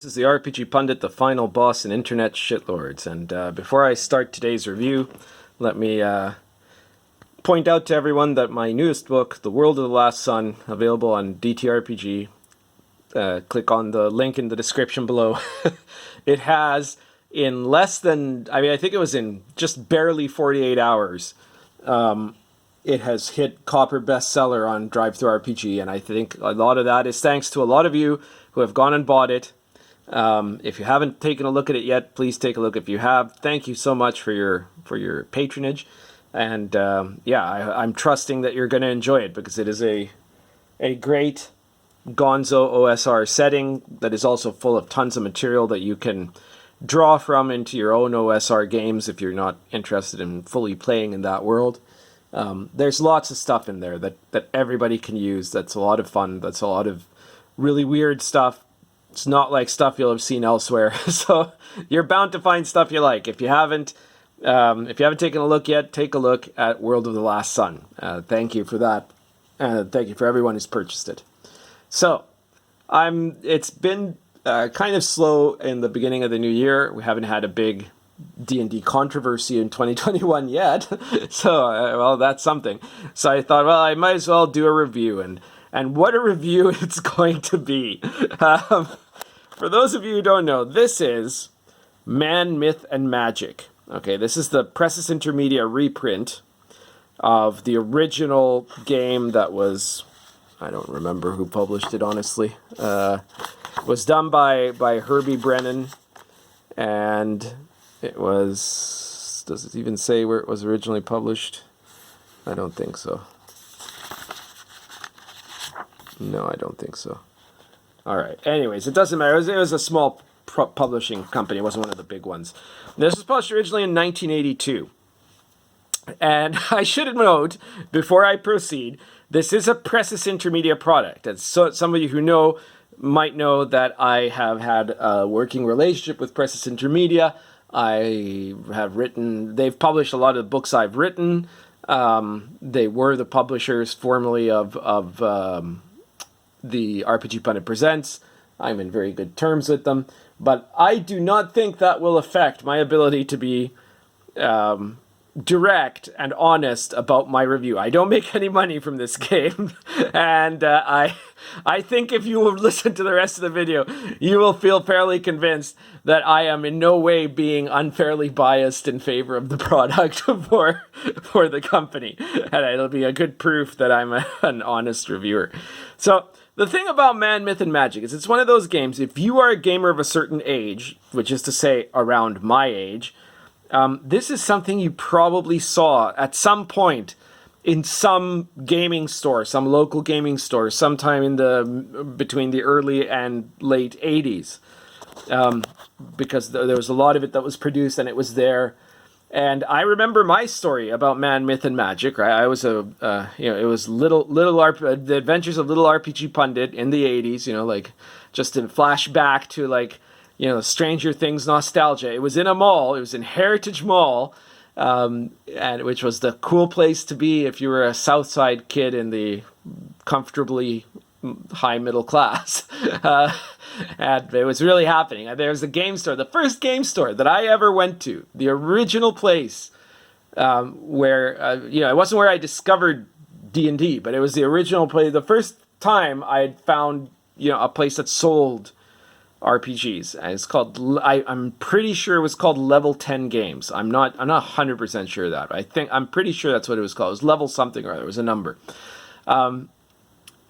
This is the RPG Pundit, the final boss in Internet Shitlords. And before I start today's review, let me point out to everyone that my newest book, The World of the Last Sun, available on DTRPG. Click on the link in the description below. It has, in less than, I think it was in just barely 48 hours, it has hit Copper Bestseller on DriveThruRPG, and I think a lot of that is thanks to a lot of you who have gone and bought it. If you haven't taken a look at it yet, please take a look. If you have, thank you so much for your patronage, and I'm trusting that you're going to enjoy it because it is a great Gonzo OSR setting that is also full of tons of material that you can draw from into your own OSR games if you're not interested in fully playing in that world. There's lots of stuff in there that everybody can use. That's a lot of fun. That's a lot of really weird stuff. It's not like stuff you'll have seen elsewhere. So you're bound to find stuff you like. If you haven't taken a look yet, take a look at World of the Last Sun. Thank you for that. Thank you for everyone who's purchased it. So it's been kind of slow in the beginning of the new year. We haven't had a big D&D controversy in 2021 yet. So, well, that's something. So I thought, well, I might as well do a review, and what a review it's going to be. For those of you who don't know, this is Man, Myth, and Magic. Okay, this is the Presses Intermedia reprint of the original game that was, I don't remember who published it, honestly. Was done by Herbie Brennan, and it was, does it even say where it was originally published? I don't think so. No, I don't think so. All right. Anyways, it doesn't matter. It was a small publishing company. It wasn't one of the big ones. This was published originally in 1982. And I should note, before I proceed, this is a Presses Intermedia product. And so some of you who know might know that I have had a working relationship with Presses Intermedia. I have written, they've published a lot of the books I've written. They were the publishers formerly of the RPG Pundit Presents. I'm in very good terms with them, but I do not think that will affect my ability to be direct and honest about my review. I don't make any money from this game, and I think if you will listen to the rest of the video, you will feel fairly convinced that I am in no way being unfairly biased in favor of the product for the company, and it'll be a good proof that I'm an honest reviewer. So the thing about Man, Myth, and Magic is it's one of those games, if you are a gamer of a certain age, which is to say around my age, this is something you probably saw at some point in some gaming store, some local gaming store, sometime in between the early and late 80s. Because there was a lot of it that was produced and it was there. And I remember my story about Man, Myth, and Magic. Right, I was it was the Adventures of Little RPG Pundit in the 80s. Like just to flash back to Stranger Things nostalgia. It was in a mall. It was in Heritage Mall, and which was the cool place to be if you were a South Side kid in the comfortably high middle class. And it was really happening. There's a game store, the first game store that I ever went to, the original place where it wasn't where I discovered D&D, but it was the original place. The first time I had found a place that sold RPGs, and it's called, I'm pretty sure it was called Level 10 Games. I'm not 100% sure of that. I'm pretty sure that's what it was called. It was level something or other. It was a number.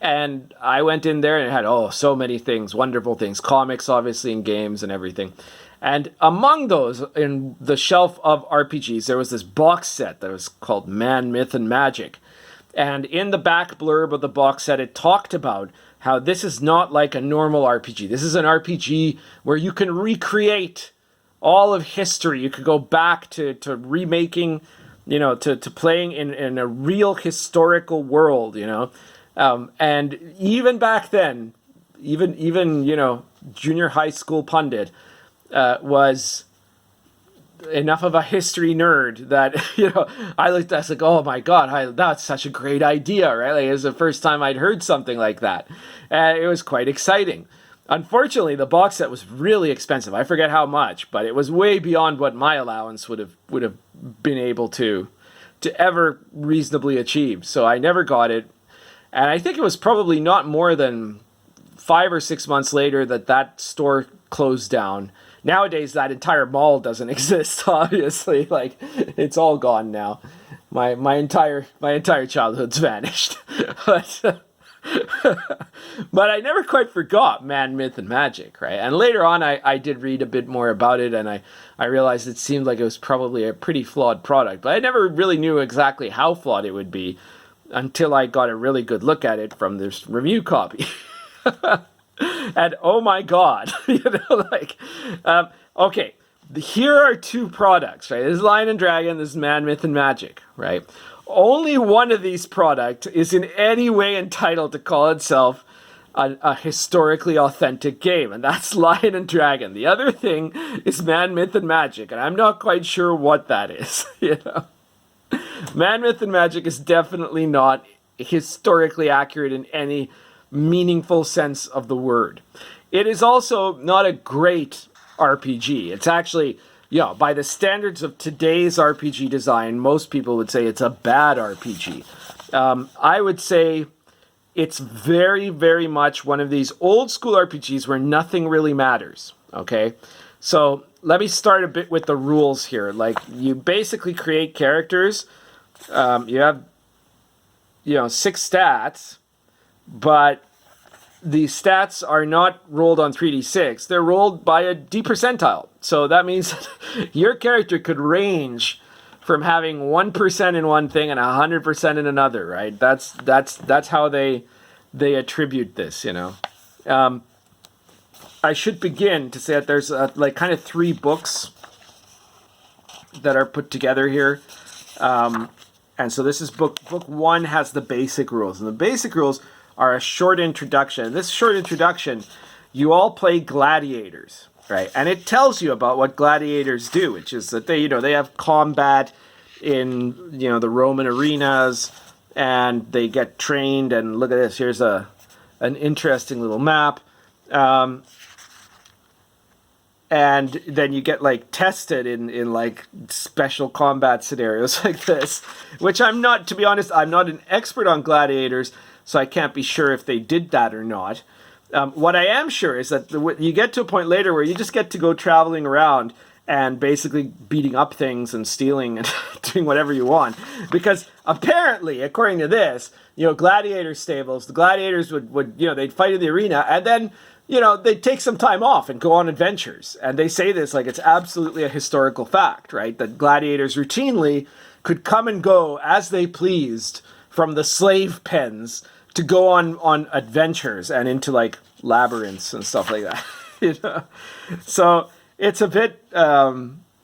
And I went in there and it had, so many things, wonderful things, comics, obviously, and games and everything. And among those, in the shelf of RPGs, there was this box set that was called Man, Myth, and Magic. And in the back blurb of the box set, it talked about how this is not like a normal RPG. This is an RPG where you can recreate all of history. You could go back to remaking, to playing in a real historical world, and even back then, even junior high school pundit was enough of a history nerd that I looked at it, I was like, oh my god, that's such a great idea, right? Like, it was the first time I'd heard something like that, and it was quite exciting. Unfortunately, the box set was really expensive. I forget how much, but it was way beyond what my allowance would have been able to ever reasonably achieve. So I never got it. And I think it was probably not more than 5 or 6 months later that store closed down. Nowadays, that entire mall doesn't exist, obviously. Like, it's all gone now. My entire childhood's vanished. But I never quite forgot Man, Myth, and Magic, right? And later on, I did read a bit more about it, and I realized it seemed like it was probably a pretty flawed product. But I never really knew exactly how flawed it would be until I got a really good look at it from this review copy. And oh my god, okay, here are two products, right? This is Lion and Dragon, this is Man, Myth, and Magic, right? Only one of these products is in any way entitled to call itself a historically authentic game, and that's Lion and Dragon. The other thing is Man, Myth, and Magic, and I'm not quite sure what that is, Man, Myth, and Magic is definitely not historically accurate in any meaningful sense of the word. It is also not a great RPG. It's actually, by the standards of today's RPG design, most people would say it's a bad RPG. I would say it's very, very much one of these old school RPGs where nothing really matters, okay? So let me start a bit with the rules here. Like, you basically create characters. You have, 6 stats, but the stats are not rolled on 3d6. They're rolled by a D percentile. So that means your character could range from having 1% in one thing and 100% in another, right? That's how they attribute this, I should begin to say that there's kind of 3 books that are put together here. And so this is book 1 has the basic rules. And the basic rules are a short introduction. In this short introduction, you all play gladiators, right? And it tells you about what gladiators do, which is that they have combat in, the Roman arenas, and they get trained. And look at this. Here's an interesting little map. And then you get tested in special combat scenarios like this, which to be honest, I'm not an expert on gladiators, so I can't be sure if they did that or not. What I am sure is that you get to a point later where you just get to go traveling around and basically beating up things and stealing and doing whatever you want. Because apparently, according to this, gladiator stables, the gladiators would they'd fight in the arena, and then they'd take some time off and go on adventures. And they say this like it's absolutely a historical fact, right? That gladiators routinely could come and go as they pleased from the slave pens to go on adventures and into labyrinths and stuff like that. So it's a bit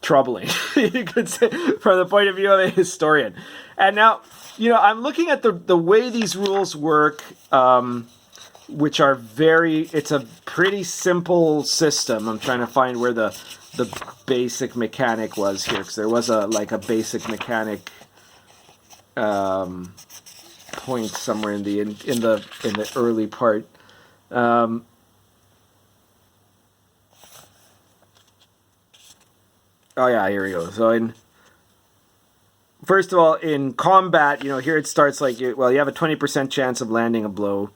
troubling, you could say, from the point of view of a historian. And now, I'm looking at the way these rules work, which are it's a pretty simple system. I'm trying to find where the basic mechanic was here, because there was a basic mechanic point somewhere in the early part. Oh yeah, here we go. So first of all, in combat, here it starts you have a 20% chance of landing a blow.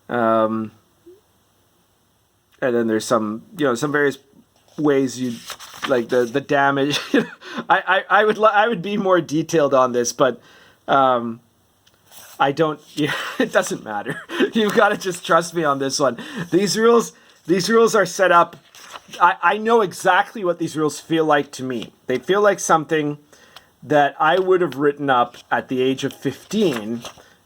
And then there's some various ways you the damage. I would be more detailed on this, but I don't. It doesn't matter. You've got to just trust me on this one. These rules are set up. I know exactly what these rules feel like to me. They feel like something that I would have written up at the age of 15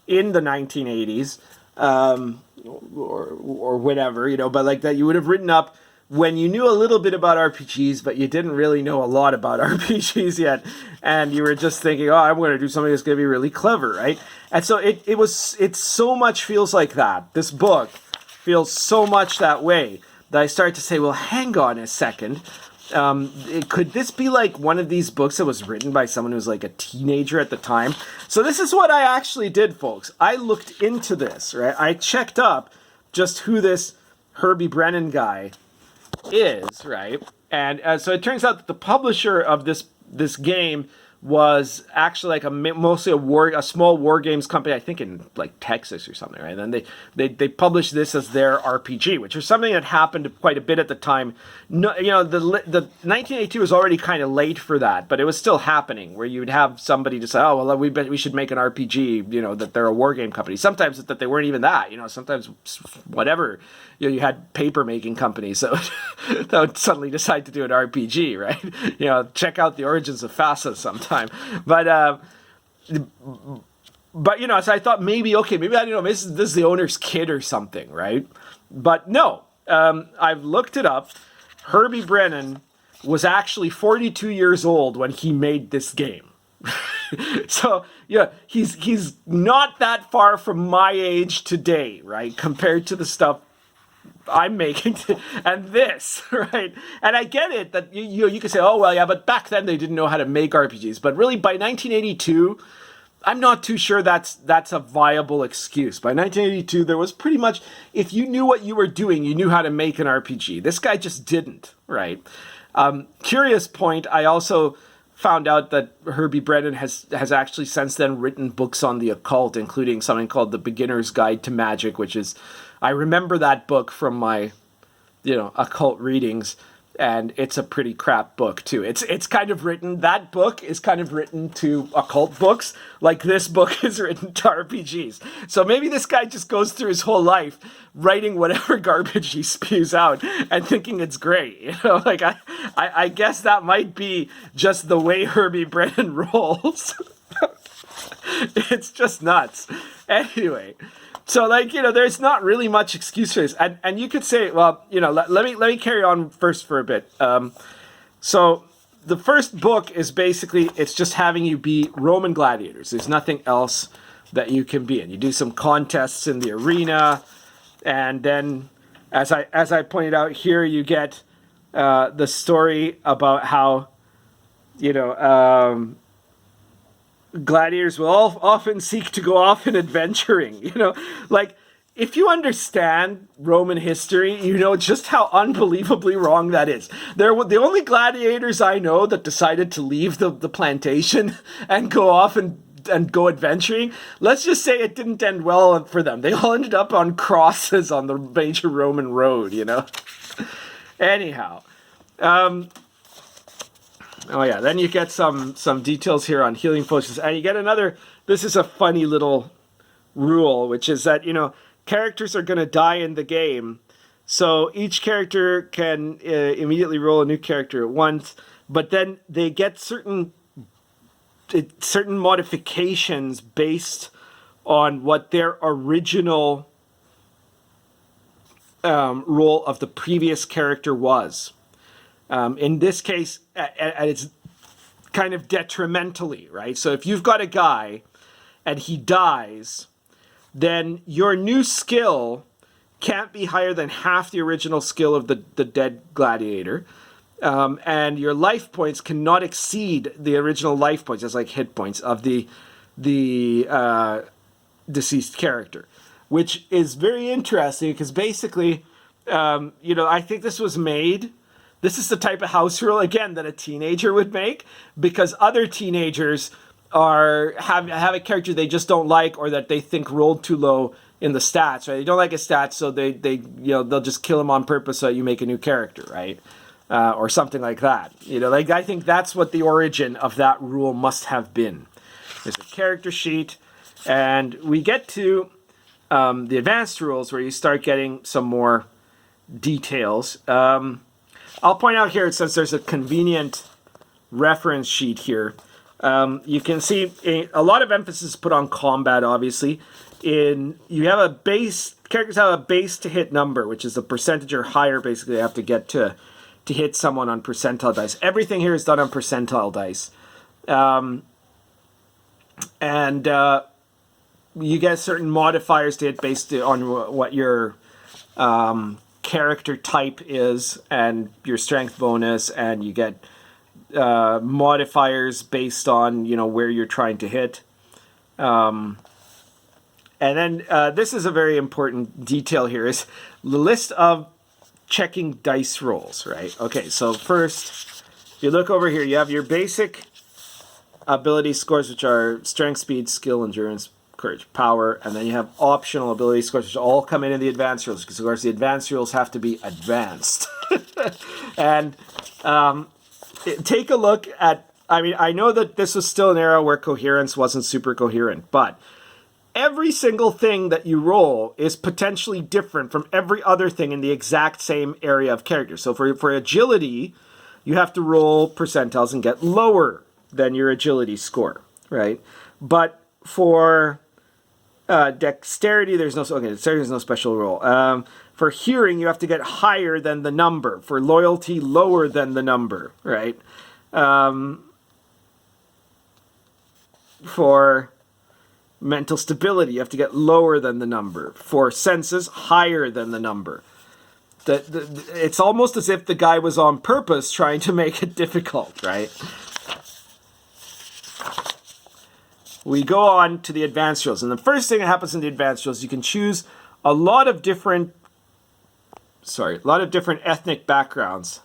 in the 1980s. Or whatever, but that you would have written up when you knew a little bit about RPGs, but you didn't really know a lot about RPGs yet, and you were just thinking, oh, I'm going to do something that's going to be really clever, right? And so it so much feels like that. This book feels so much that way that I start to say, well, hang on a second. Could this be one of these books that was written by someone who was a teenager at the time? So this is what I actually did, folks. I looked into this, right? I checked up just who this Herbie Brennan guy is, right? And so it turns out that the publisher of this game was actually like mostly a small war games company, I think in like Texas or something, right? And they published this as their RPG, which was something that happened quite a bit at the time. No, you know, the 1982 was already kind of late for that, but it was still happening, where you would have somebody to say, oh well, we should make an RPG, you know, that they're a war game company. Sometimes that they weren't even that, you know, sometimes whatever. You know, you had paper making companies that would suddenly decide to do an RPG, right? You know, check out the origins of FASA sometime. But you know, so I thought maybe I don't know, this is the owner's kid or something, right? But no, I've looked it up. Herbie Brennan was actually 42 years old when he made this game. So yeah, he's not that far from my age today, right? Compared to the stuff I'm making and this, right? And I get it that you can say, oh well, yeah, but back then they didn't know how to make RPGs. But really, by 1982, I'm not too sure that's a viable excuse. By 1982, there was pretty much, if you knew what you were doing, you knew how to make an RPG. This guy just didn't, right? Curious point, I also found out that Herbie Brennan has actually since then written books on the occult, including something called The Beginner's Guide to Magic, which is, I remember that book from my, you know, occult readings, and it's a pretty crap book too. It's kind of written, that book is kind of written to occult books, like this book is written to RPGs. So maybe this guy just goes through his whole life writing whatever garbage he spews out and thinking it's great. You know, like I guess that might be just the way Herbie Brennan rolls. It's just nuts. Anyway. So, like, you know, there's not really much excuse for this. And you could say, well, you know, let me carry on first for a bit. So the first book is basically, it's just having you be Roman gladiators. There's nothing else that you can be in. You do some contests in the arena, and then, as I pointed out here, you get the story about how, you know, gladiators will often seek to go off in adventuring, you know, like, if you understand Roman history, you know just how unbelievably wrong that is. They're the only gladiators I know that decided to leave the plantation and go off and go adventuring. Let's just say it didn't end well for them. They all ended up on crosses on the major Roman road, you know. Anyhow, oh yeah, then you get some details here on healing potions, and you get another, this is a funny little rule, which is that, you know, characters are going to die in the game, so each character can immediately roll a new character at once, but then they get certain modifications based on what their original role of the previous character was. In this case, it's kind of detrimentally, right? So if you've got a guy and he dies, then your new skill can't be higher than half the original skill of the dead gladiator. And your life points cannot exceed the original life points, as like hit points, of the deceased character. Which is very interesting, because basically, you know, I think this was made... This is the type of house rule, again, that a teenager would make, because other teenagers have a character they just don't like, or that they think rolled too low in the stats, right? They don't like his stats, so they you know, they'll just kill him on purpose so that you make a new character, right? Or something like that. You know, like, I think that's what the origin of that rule must have been. There's a character sheet, and we get to the advanced rules, where you start getting some more details. I'll point out here, since there's a convenient reference sheet here, you can see a lot of emphasis put on combat, obviously. You have a base, characters have a base to hit number, which is the percentage or higher, basically, they have to get to hit someone on percentile dice. Everything here is done on percentile dice. And you get certain modifiers to hit based on what your... character type is, and your strength bonus, and you get modifiers based on, you know, where you're trying to hit, And then this is a very important detail here, is the list of checking dice rolls, right? Okay, so first, if you look over here, you have your basic ability scores, which are strength, speed, skill, endurance, courage, power, and then you have optional ability scores, which all come in the advanced rules, because of course the advanced rules have to be advanced. And take a look at, I mean, I know that this was still an era where coherence wasn't super coherent, but every single thing that you roll is potentially different from every other thing in the exact same area of character. So for agility, you have to roll percentiles and get lower than your agility score, right? But for dexterity, dexterity is no special roll. For hearing, you have to get higher than the number. For loyalty, lower than the number, right? For mental stability, you have to get lower than the number. For senses, higher than the number. It's almost as if the guy was on purpose trying to make it difficult, right? We go on to the advanced rules. And the first thing that happens in the advanced rules, you can choose a lot of different ethnic backgrounds.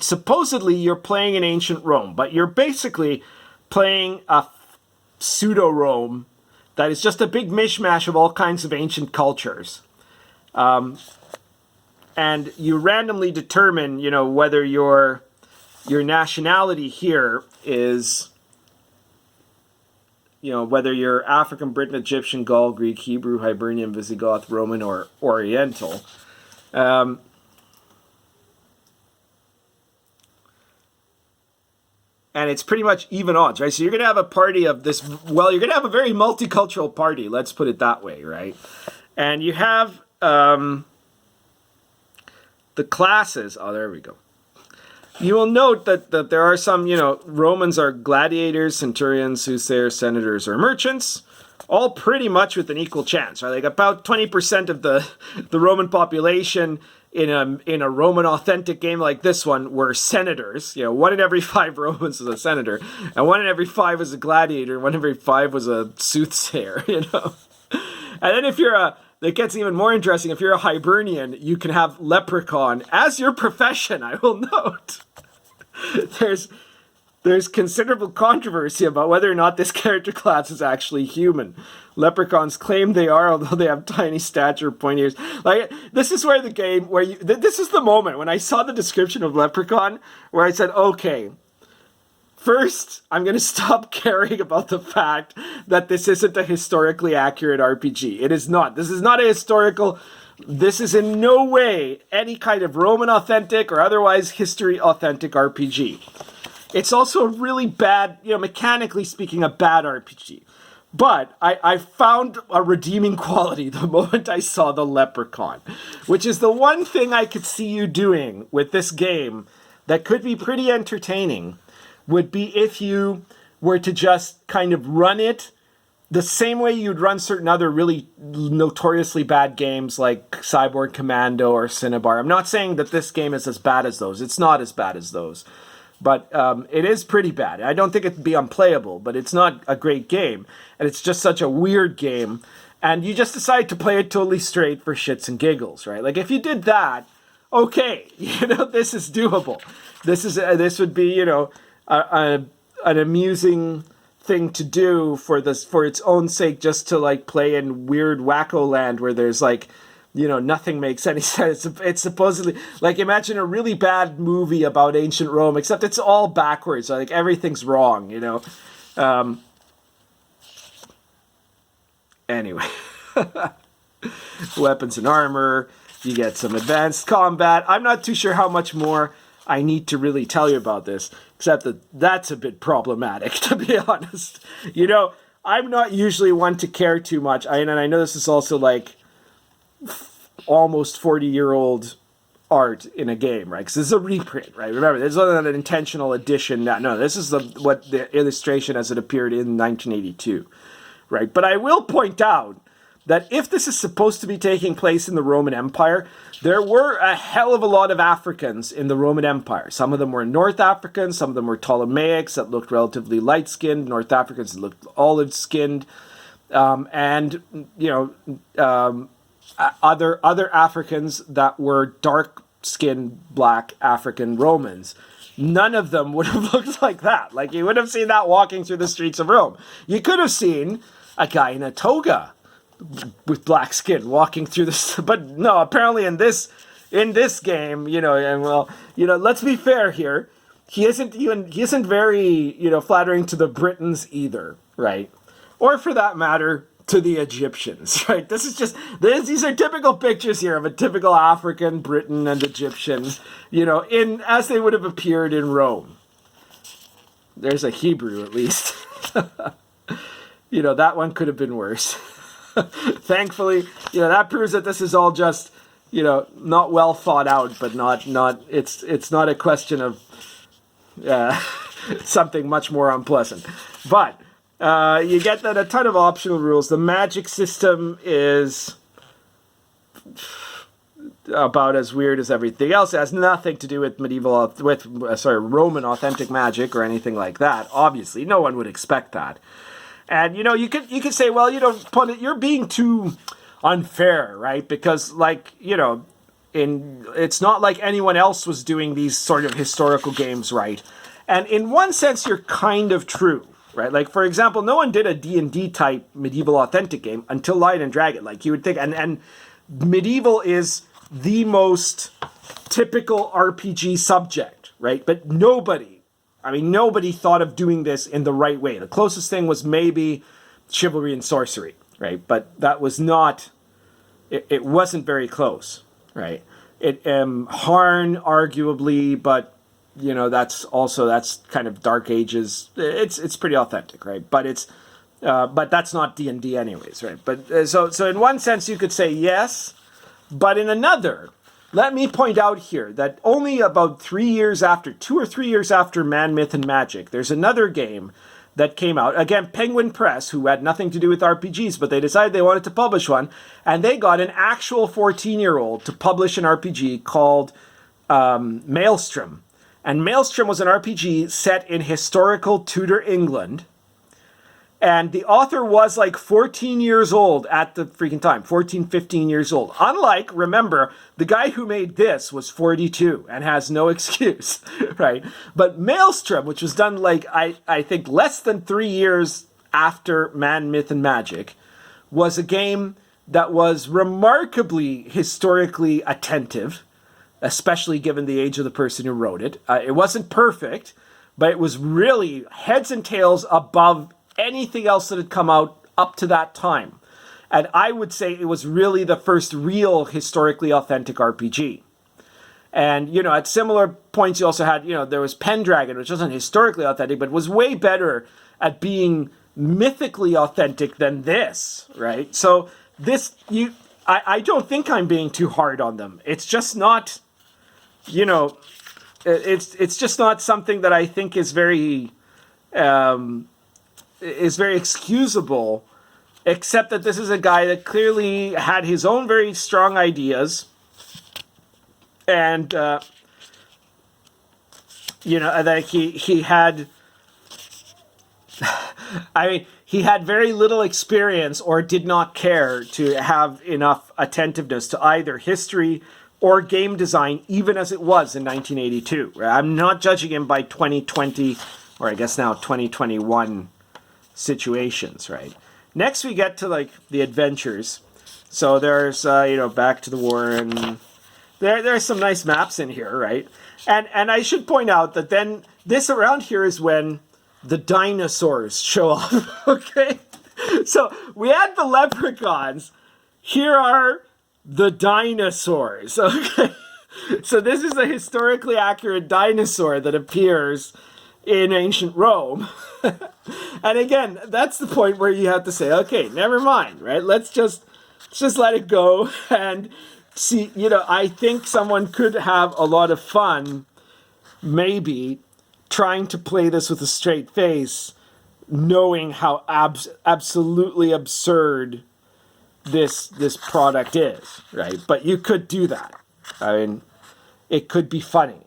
Supposedly, you're playing in ancient Rome, but you're basically playing a pseudo-Rome that is just a big mishmash of all kinds of ancient cultures. And you randomly determine, whether your nationality here is, whether you're African, Briton, Egyptian, Gaul, Greek, Hebrew, Hibernian, Visigoth, Roman, or Oriental. And it's pretty much even odds, right? So you're going to have a party of this, you're going to have a very multicultural party, let's put it that way, right? And you have the classes. Oh, there we go. You will note that there are some, Romans are gladiators, centurions, soothsayers, senators, or merchants, all pretty much with an equal chance, right? Like about 20% of the Roman population in a Roman authentic game like this one were senators. 1 in every 5 Romans was a senator, and 1 in every 5 was a gladiator, and 1 in every 5 was a soothsayer, And then if you're it gets even more interesting. If you're a Hibernian, you can have leprechaun as your profession, I will note. There's considerable controversy about whether or not this character class is actually human. Leprechauns claim they are, although they have tiny stature, pointy ears. Like, this is where the game, this is the moment when I saw the description of leprechaun, where I said, okay, first, I'm going to stop caring about the fact that this isn't a historically accurate RPG. It is not. This is not a historical... This is in no way any kind of Roman authentic or otherwise history authentic RPG. It's also a really bad, mechanically speaking, a bad RPG. But I found a redeeming quality the moment I saw the leprechaun, which is the one thing I could see you doing with this game that could be pretty entertaining, would be if you were to just kind of run it the same way you'd run certain other really notoriously bad games like Cyborg Commando or Cinnabar. I'm not saying that this game is as bad as those. It's not as bad as those. But it is pretty bad. I don't think it'd be unplayable, but it's not a great game. And it's just such a weird game. And you just decide to play it totally straight for shits and giggles, right? Like, if you did that, okay, this is doable. This would be, an amusing thing to do for its own sake, just to like play in weird wacko land where there's like, nothing makes any sense. It's supposedly like, imagine a really bad movie about ancient Rome, except it's all backwards. Like, everything's wrong, Anyway, weapons and armor. You get some advanced combat. I'm not too sure how much more I need to really tell you about this, except that that's a bit problematic, to be honest. I'm not usually one to care too much. And I know this is also like almost 40-year-old art in a game, right? Because this is a reprint, right? Remember, this is not an intentional addition. No, this is what the illustration as it appeared in 1982, right? But I will point out that if this is supposed to be taking place in the Roman Empire, there were a hell of a lot of Africans in the Roman Empire. Some of them were North Africans, some of them were Ptolemaics that looked relatively light-skinned, North Africans that looked olive-skinned. and other Africans that were dark-skinned black African Romans. None of them would have looked like that. Like, you would have seen that walking through the streets of Rome. You could have seen a guy in a toga with black skin walking through this, but no, apparently in this game, let's be fair here. He isn't very, flattering to the Britons either, right? Or for that matter, to the Egyptians, right? These are typical pictures here of a typical African, Briton, and Egyptian, as they would have appeared in Rome. There's a Hebrew, at least. That one could have been worse. Thankfully, that proves that this is all just, not well thought out, but it's not a question of something much more unpleasant. But you get that a ton of optional rules. The magic system is about as weird as everything else. It has nothing to do with Roman authentic magic or anything like that. Obviously, no one would expect that. And you could say, well, Pundit, you're being too unfair, right? Because it's not like anyone else was doing these sort of historical games, right? And in one sense, you're kind of true. Right, like for example, no one did a D&D type medieval authentic game until Lion and Dragon. Like you would think, and medieval is the most typical RPG subject, right? But nobody thought of doing this in the right way. The closest thing was maybe chivalry and sorcery, right? But that was not. It wasn't very close, right? Harn arguably, but. That's kind of Dark Ages. It's pretty authentic, right? But but that's not D&D anyways, right? But so in one sense you could say yes, but in another, let me point out here that only about 2 or 3 years after Man, Myth, and Magic, there's another game that came out. Again, Penguin Press, who had nothing to do with RPGs, but they decided they wanted to publish one, and they got an actual 14-year-old to publish an RPG called Maelstrom. And Maelstrom was an RPG set in historical Tudor England. And the author was like 14 years old at the freaking time. 14, 15 years old. Unlike, remember, the guy who made this was 42 and has no excuse, right? But Maelstrom, which was done I think less than 3 years after Man, Myth, and Magic, was a game that was remarkably historically attentive, especially given the age of the person who wrote it. It wasn't perfect, but it was really heads and tails above anything else that had come out up to that time. And I would say it was really the first real historically authentic RPG. And, at similar points you also had, there was Pendragon, which wasn't historically authentic, but was way better at being mythically authentic than this, right? So I don't think I'm being too hard on them. It's just not... it's just not something that I think is very excusable, except that this is a guy that clearly had his own very strong ideas, and that he had. He had very little experience or did not care to have enough attentiveness to either history or game design, even as it was in 1982. I'm not judging him by 2020, or I guess now 2021 situations, right? Next we get to the adventures. So there's Back to the War, and there's some nice maps in here, right? And I should point out that then this around here is when the dinosaurs show up. Okay, so we had the leprechauns. Here are the dinosaurs. Okay, so this is a historically accurate dinosaur that appears in ancient Rome. And again, that's the point where you have to say, okay, never mind, right? Let's just let it go and see. I think someone could have a lot of fun, maybe, trying to play this with a straight face, knowing how absolutely absurd this product is, right? But you could do that. It could be funny.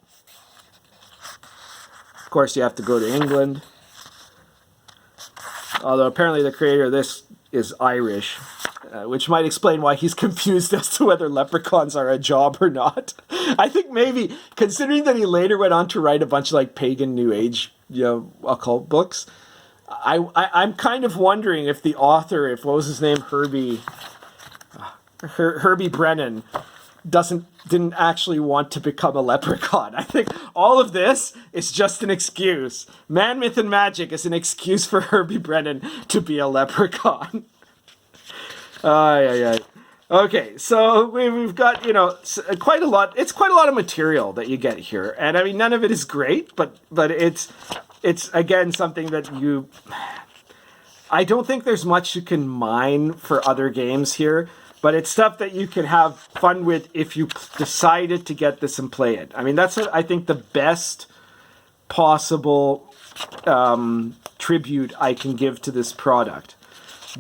Of course, you have to go to England. Although apparently the creator of this is Irish, which might explain why he's confused as to whether leprechauns are a job or not. I think maybe, considering that he later went on to write a bunch of like pagan New Age, occult books, I'm kind of wondering if the author, what was his name, Herbie Brennan, didn't actually want to become a leprechaun. I think all of this is just an excuse. Man, Myth, and Magic is an excuse for Herbie Brennan to be a leprechaun. Okay, so we've got, quite a lot. It's quite a lot of material that you get here. And I mean, none of it is great, but it's again, something that I don't think there's much you can mine for other games here. But it's stuff that you can have fun with if you decided to get this and play it. I mean, that's, I think, the best possible tribute I can give to this product.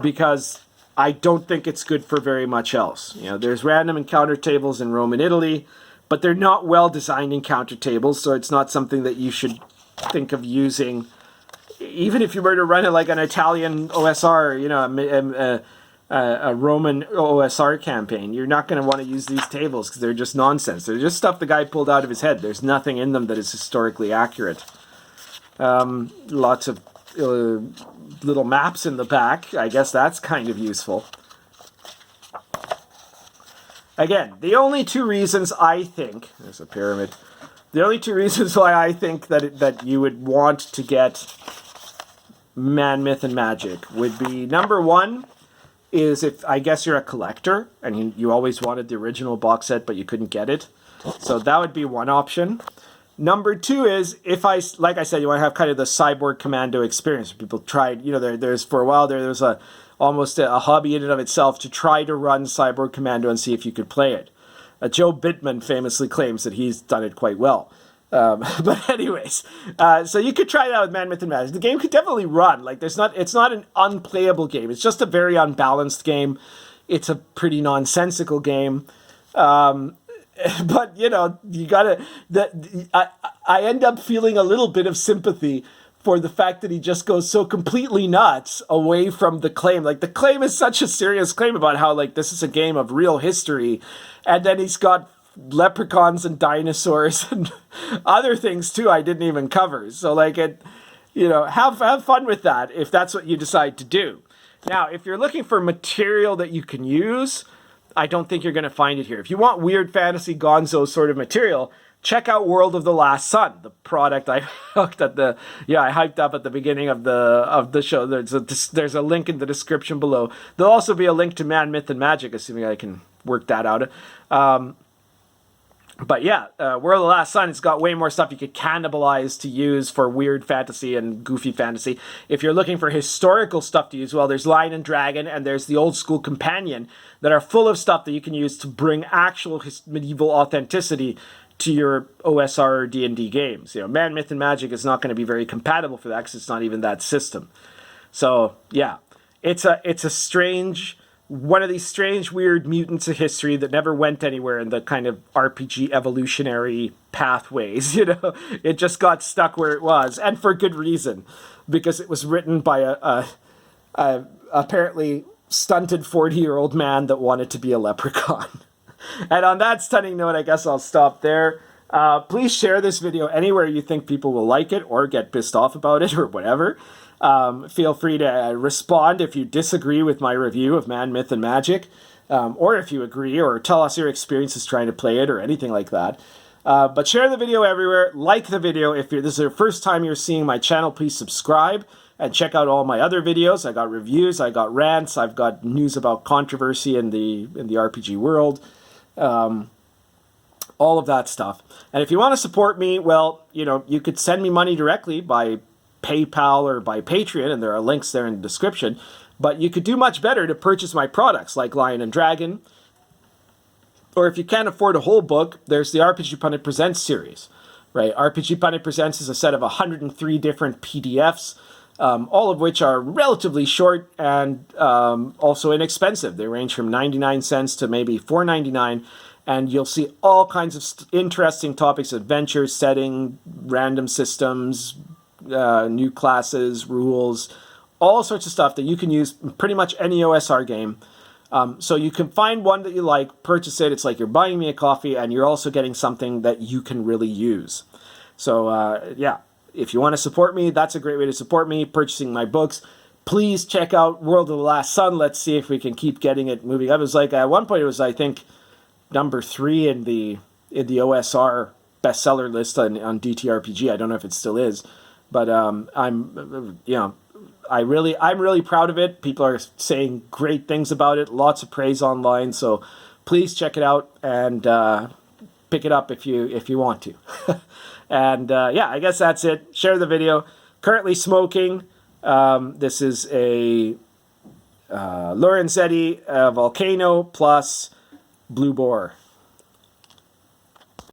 Because I don't think it's good for very much else. There's random encounter tables in Rome and Italy, but they're not well-designed encounter tables, so it's not something that you should think of using. Even if you were to run it like an Italian OSR, a Roman OSR campaign, you're not going to want to use these tables because they're just nonsense. They're just stuff the guy pulled out of his head. There's nothing in them that is historically accurate. Lots of little maps in the back. I guess that's kind of useful. Again, the only two reasons I think, there's a pyramid, the only two reasons why I think that you would want to get Man, Myth, and Magic would be, number one, is if, I guess, you're a collector and you always wanted the original box set but you couldn't get it. So that would be one option. Number two is, like I said, you want to have kind of the Cyborg Commando experience. People tried, there's for a while there was almost a hobby in and of itself to try to run Cyborg Commando and see if you could play it. Joe Bittman famously claims that he's done it quite well. But anyways, so you could try that with Man, Myth, and Magic. The game could definitely run. Like, it's not an unplayable game. It's just a very unbalanced game. It's a pretty nonsensical game. But you gotta. I end up feeling a little bit of sympathy for the fact that he just goes so completely nuts away from the claim. Like, the claim is such a serious claim about how, like, this is a game of real history, and then he's got leprechauns and dinosaurs and other things too I didn't even cover. So, like, have fun with that if that's what you decide to do. Now, if you're looking for material that you can use, I don't think you're going to find it here. If you want weird fantasy gonzo sort of material, check out World of the Last Sun, the product I hyped up at the beginning of the show. There's a link in the description below. There'll also be a link to Man, Myth, and Magic, assuming I can work that out. But yeah, World of the Last Sun, it's got way more stuff you could cannibalize to use for weird fantasy and goofy fantasy. If you're looking for historical stuff to use, well, there's Lion and Dragon and there's the Old School Companion that are full of stuff that you can use to bring actual medieval authenticity to your OSR or D&D games. Man, Myth, and Magic is not going to be very compatible for that because it's not even that system. So yeah, it's a strange, one of these strange, weird mutants of history that never went anywhere in the kind of RPG evolutionary pathways. It just got stuck where it was, and for good reason, because it was written by a apparently stunted 40-year-old man that wanted to be a leprechaun. And on that stunning note, I guess I'll stop there. Please share this video anywhere you think people will like it or get pissed off about it or whatever. Feel free to respond if you disagree with my review of Man, Myth, and Magic, or if you agree, or tell us your experiences trying to play it or anything like that. But share the video everywhere. Like the video. If this is your first time you're seeing my channel, please subscribe and check out all my other videos. I got reviews, I got rants, I've got news about controversy in the RPG world. All of that stuff. And if you want to support me, well, you could send me money directly by PayPal or by Patreon, and there are links there in the description. But you could do much better to purchase my products like Lion and Dragon. Or if you can't afford a whole book, there's the RPG Pundit Presents series. Right? RPG Pundit Presents is a set of 103 different PDFs, all of which are relatively short and also inexpensive. They range from 99 cents to maybe $4.99, and you'll see all kinds of interesting topics: adventure, setting, random systems, new classes, rules, all sorts of stuff that you can use in pretty much any OSR game. So you can find one that you like, purchase it. It's like you're buying me a coffee, and you're also getting something that you can really use. So yeah, if you want to support me, that's a great way to support me, purchasing my books. Please check out World of the Last Sun. Let's see if we can keep getting it moving. I was like, at one point it was, I think, number 3 in the OSR bestseller list on DTRPG. I don't know if it still is, but I'm really proud of it. People are saying great things about it. Lots of praise online. So please check it out and pick it up if you want to. And yeah, I guess that's it. Share the video. Currently smoking. This is a Lorenzetti Volcano plus Blue Boar.